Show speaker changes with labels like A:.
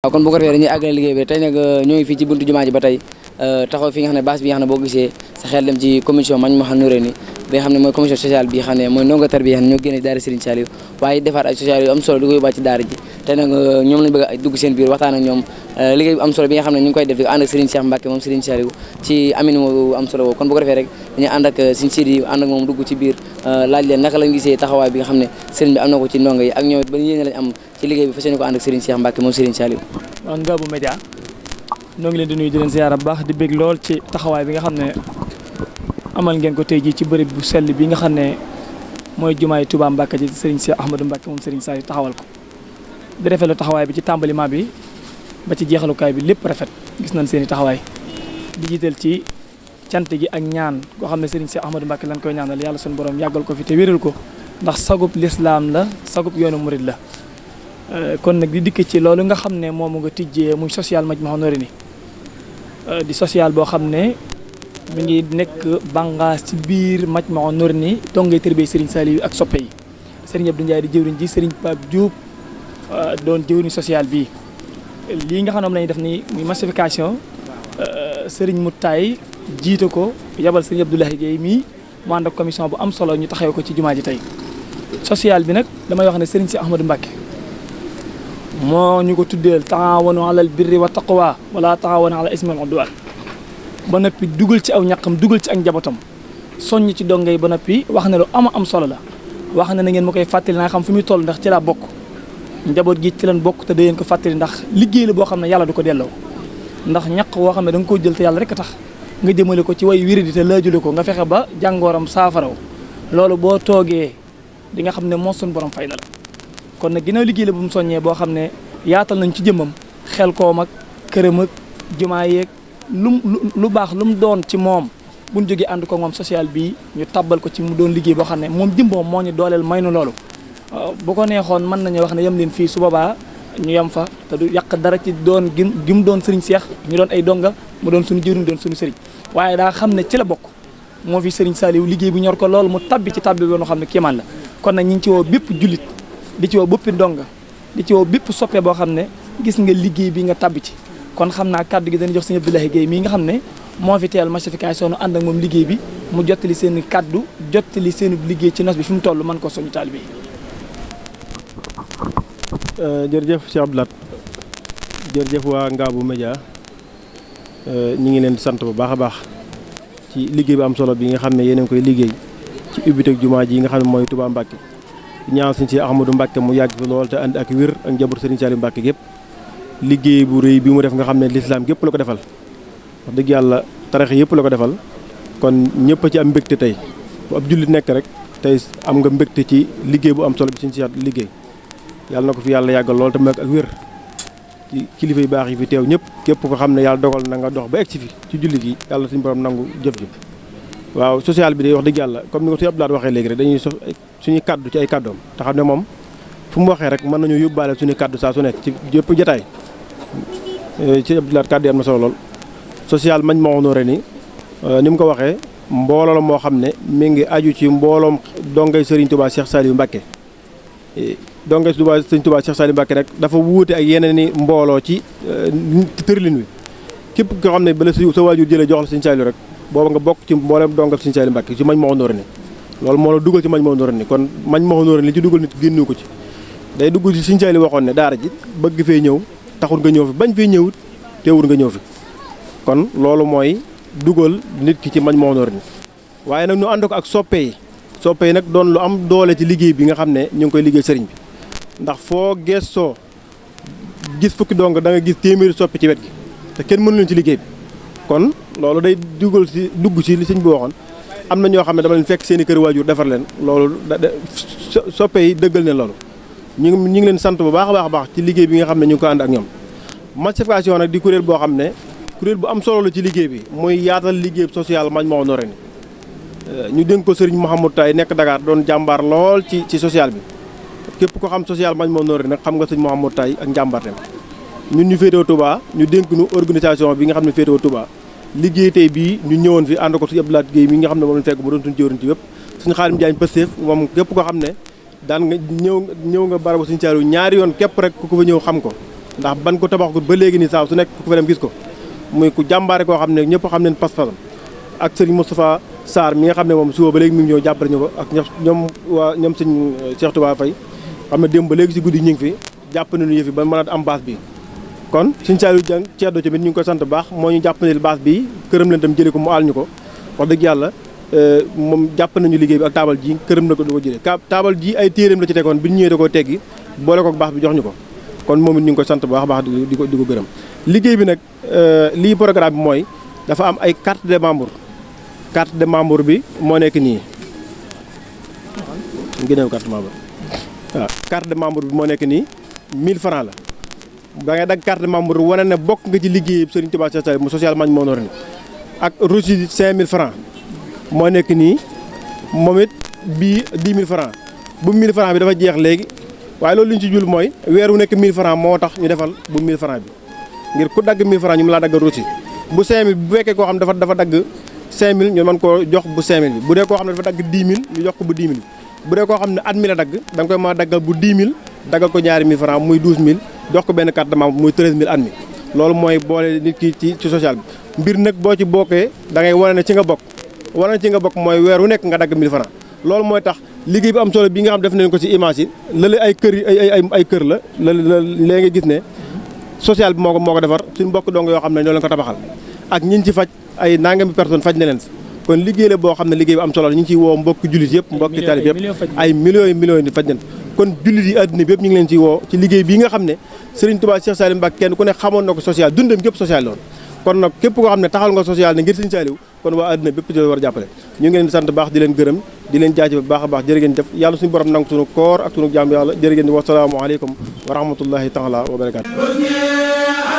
A: waaw kon bu ko defee dañuy àggale liggéey bi tey nag ñoo ngi fii ci buntu jumaa ji ba tey taxaw fi nga xam ne bâche bi nga xam ne boo gisee sa xel dem ci commission Majmahun Nurayni bi nga xam ne mooy commission sociale bi xam ne mooy ndongo tarbiya xam ne ñoo génne daara Serigne Saliou waaye defaat ay social yu am solo di ko yóbbaat ci daara ji tey nag ñoom lañ bëgg a dugg seen biir waxtaan ak ñoom liggéey bu am solo bi nga xam ne ñu ngi koy def di ko ànd ak Serigne Cheikh Mbacke moom Serigne Saliou ci amin moo am solo boobu kon bu ko defee rek dañuy ànd ak Serigne Sidi ànd ak moom dugg ci biir laaj leen naka lañ gisee taxawaay bi nga xam ne Serigne bi am na ko ci ndongo yi ak ñoom ban yéene lañ am ci liggéey bi fas yéene ko ànd ak Serigne Cheikh Mbacke moom Serigne Saliou.
B: waaw Ngabou Média ñoo ngi leen di nuyu di leen ziyaara bu baax di bég lool ci taxawaay bi nga xam ne amal ngeen ko tey jii ci bërëb bu sell bi nga xam ne mooy jumaay Touba Mbacke ji Serigne Cheikh Ahmadou Mbacke moom Serigne Saliou taxawal ko di rafetlu taxawaay bi ci tàmbaliment bi ba ci jeexalukaay bi lépp rafet gis nañ seen i taxawaay di jiital ci cant gi ak ñaan koo xam ne Serigne Cheikh Ahmadou Mbacke lañ koy ñaanal yàlla suñu borom yàggal ko fi te wéral ko ndax sagub lislaam la sagub yoonu murid la kon nag di dikk ci loolu nga xam ne moom nga tijjee muy social Majmahun Nurayni di social boo xam ne mi ngi nekk bànqaas ci biir Majmahun Nurayni dongay tërbiyee Serigne Saliou ak soppe yi Serigne Abdou Ndiaye di jëwriñ ji Serigne Pape Diop doon jëwriñ social bii lii nga xam ne moom lañuy def ni muy massification Serigne Moutaay jiite ko yabal Serigne Abdoulaye Guèye mii mu ànd ak commission bu am solo ñu taxaw ko ci jumaa ji tey social bi nag damay wax ne Serigne Cheikh Ahmadou Mbacke moo ñu ko tuddeel taawanu alal birri wa taqwa wala taawanu ala ismi wal udwan ba noppi dugal ci aw ñaqam dugal ci ak njabootam soññ ci dongay ba noppi wax ne lu am solo la wax ne na ngeen ma koy fàttali naa xam fi muy toll ndax ci laa bokk njaboot gi ci leen bokk te da ngeen ko fàttali ndax liggéey la boo xam ne yàlla du ko delloo ndax ñaq woo xam ne da nga koo jël te yàlla rek a tax nga jëmale ko ci way wéradi te laajule ko nga fexe ba jàngooram saafaraw loolu boo toogee di nga xam ne moo suñu borom fay na la kon nag ginnaaw liggéey la bu mu soññee boo xam ne yaatal nañ ci jëmmam xel koom ak këram ak jumaa yeeg lu baax lu mu doon ci moom bu ñu jógee ànd ko moom social bii ñu tabbal ko ci mu doon liggéey boo xam ne moom jëmboom moo ñu dooleel may nu loolu bu ko neexoon mën nañu wax ne yem leen fii su boobaa ñu yem fa te du yàq dara ci doon gi mu doon Serigne Cheikh ñu doon ay donga mu doon suñu jëriñ doon suñu Serigne waaye daa xam ne ci la bokk moo fi Serigne Saliou liggéey bu ñor ko lool mu tabbi ci tabbi boo xam ne kéemaan la kon nag ñu ngi ci woo bépp jullit di ci woo bépp ndonga di ci woo bépp soppe boo xam ne gis nga liggéey bi nga tabbi ci kon xam naa kàddu gi dañuy jox sëñ Abdoulaye Guèye mii nga xam ne moo fi teel massification nu ànd ak moom liggéey bi mu jottali seen kàddu jottali seen liggéey ci nos bi fi mu toll mën ko soñu taalibe yi.
C: jërëjëf Cheikh Abdou Lahad jërëjëf waa Ngabou Média ñi ngi leen di sant bu baax a baax ci liggéey bi am solo bi nga xam ne yéen a ngi koy liggéey ci ubbiteg jumaa ji nga xam ne mooy Touba Mbacke ñaan sëñ si Ahmadou Mbacke mu yàgg fi lool te ànd ak wér ak njaboot Serigne Saliou Mbacke gépp liggéey bu rëy bi mu def nga xam ne lislaam gépp la ko defal wax dëgg yàlla tarax yëpp la ko defal kon ñëpp a ci am mbégte tey bu ab jullit nekk rek tey am nga mbégte ci liggéey bu am solo bi sëñ si liggéey yàlla na ko fi yàlla yàggal lool te mu ak wér ci kilifa yu baax yi fi teew ñëpp képp ko xam ne yàlla dogal na nga dox ba egg si fi ci jullit yi yàlla suñu borom nangu jëf ji waaw social bi day wax dëgg yàlla comme ni ko sëñ Abdou Lahad waxee léegi rek dañuy sof suñu kaddu ci ay kaddoom te xam ne moom fu mu waxee rek mën nañu yóbbaale suñu kaddu saa su nekk ci yëpp jotaay ci Abdou Lahad kaddu yi am na solo lool social Majmahun Nurayni ni mu ko waxee mbooloo la moo xam ne mi ngi aju ci mbooloom dongay Serigne Touba Cheikh Saliou Mbacke dongay Serigne Touba Cheikh Saliou Mbacke rek dafa wuute ak yeneen i mbooloo ci tërlin wi képp ko xam ne bala sa waajur jëlee jox la Serigne Saliou rek booba nga bokk ci mboolem dongal Serigne Saliou Mbacke ci Majmahun Nurayni loolu moo la dugal ci Majmahun Nurayni kon Majmahun Nurayni li ci dugal nit génnu ko ci day dugg ci Serigne Saliou waxoon ne daara ji bëgg fee ñëw taxul nga ñëw fi bañ fee ñëwut teewul nga ñëw fi kon loolu mooy dugal nit ki ci Majmahun Nurayni waaye nag ñu ànd ko ak soppe yi nag doon lu am doole ci liggéey bi nga xam ne ñu ngi koy liggéey sëriñ bi ndax foo gëstoo gis fukki dong da nga gis téeméeri soppe ci wet gi te kenn mënu leen ci liggéey bi kon loolu day dugg ci li sëñ bi waxoon am na ñoo xam ne dama leen fekk seen i kër waajur defar leen loolu soppe yi dëggal ne loolu ñu ngi leen sant bu baax a baax ci liggéey bi nga xam ne ñu ngi ko ànd ak ñoom massification nag di kuréel boo xam ne kuréel bu am solo la ci liggéey bi muy yaatal liggéey social Majmahun Nurayni ñu dénk ko Serigne Mouhamadou Tay nekk Dakar doon jàmbaar lool ci social bi képp ko xam social Majmahun Nurayni nag xam nga Serigne Mouhamadou Tay ak njàmbaarteem ñun ñu féetewoo Touba ñu dénk nu organisation bi nga xam ne féetewoo Touba liggéey tey bii ñu ñëwoon fi ànd ko Serigne Abdou Lahad Guèye mi nga xam ne moom lañ fekk mu doon suñu jëwriñ ci wépp suñu Xaadim Jaañ Pastef moom képp ko xam ne daan nga ñëw nga barabu Serigne Saliou ñaari yoon képp rek ku ko fa ñëw xam ko ndax ban ko tabaxagut ba léegi nii saa su nekk ku fa dem gis ko muy ku jàmbaare koo xam ne ñëpp xam nañ pas-pasam ak sëriñ Moustapha Sarr mi nga xam ne moom suba ba léegi mi ngi ñëw jàppale ñu ko ak ñoom sëñ Cheikh Touba Faye xam ne démb ba léegi si guddi ñu ngi fi jàpp nañu yëf yi ba mën a am base bi kon sëñ Saliou Dieng Ceddo tamit ñu ngi koy sant baax moo ñu jàpp ne base bi këram leen tam jëlee ko mu aal ñu ko wax dëgg yàlla moom jàpp nañu liggéey bi ak taabal ji këram na ko du ko jëlee taabal ji ay téeréem la ci tegoon bi ñu ñëwee da koo teggi boole ko baax bi jox ñu ko kon moom it ñu ngi koy sant bu baax a baax di ko gërëm liggéey bi nag lii programme bi mooy dafa am ay carte de membre bi moo nekk nii ngëneew carte membre waaw carte de membre bi moo nekk nii 1000 francs la da ngay dagg carte de membre wane ne bokk nga ci liggéey Serigne Touba Cheikh Saliou mu social mañ moo noonu ak reçu 5000 francs moo nekk nii moom it bii 10 000 francs bu 1000 francs bi dafa jeex léegi waaye loolu li ñu ci jul mooy weer wu nekk 1000 francs moo tax ñu defal bu 1000 francs bi ngir ku dagg 1000 francs ñu mu laa dagg reçu bu 5000 bu fekkee koo xam ne dafa dagg 5000 ñu mën koo jox bu 5000 bi bu dee koo xam ne dafa dagg 10 000 ñu jox ko bu 10 000 bu dee koo xam ne at mi la dagg da nga koy mën a daggal bu 10 000 daggal ko ñaari 1000 francs muy 12 000 jox ko benn carte de membre muy 13 000 at mi loolu mooy boole nit ki ci social bi mbir nag boo ci bokkee da ngay wane ne ci nga bokk wane ne ci nga bokk mooy weer wu nekk nga dagg 1000 francs loolu mooy tax liggéey bi am solo bi nga xam def nañ ko ci image yi lële ay kër ay kër la léegi nga gis ne social bi moo ko defar suñu mbokk dong yoo xam ne ñoo leen ko tabaxal ak ñin ci faj ay nangami personne faj na leen kon liggéey la boo xam ne liggéey bi am solo la ñu ngi ciy woo mbokki jullit yëpp mbokki talib yëpp ay millions yi faj nañ kon jullit yi àddina bi yëpp ñu ngi leen ciy woo ci liggéey bii nga xam ne Serigne Touba Cheikh Saliou Mbacké kenn ku ne xamoon na ko social dundam gépp social loolu kon nag képp koo xam ne taxal nga social ne ngir Serigne Saliou kon waa àddina bépp ci war a jàppale ñu ngi leen di sant baax di leen gërëm di leen jaajëfal baax a baax jërë ngeen def yàlla suñu borom nangu suñu koor ak suñu jàmm yàlla jërë ngeen di wasalaamu aleykum wa rahmatullahi taala wa barakaatu
D: wa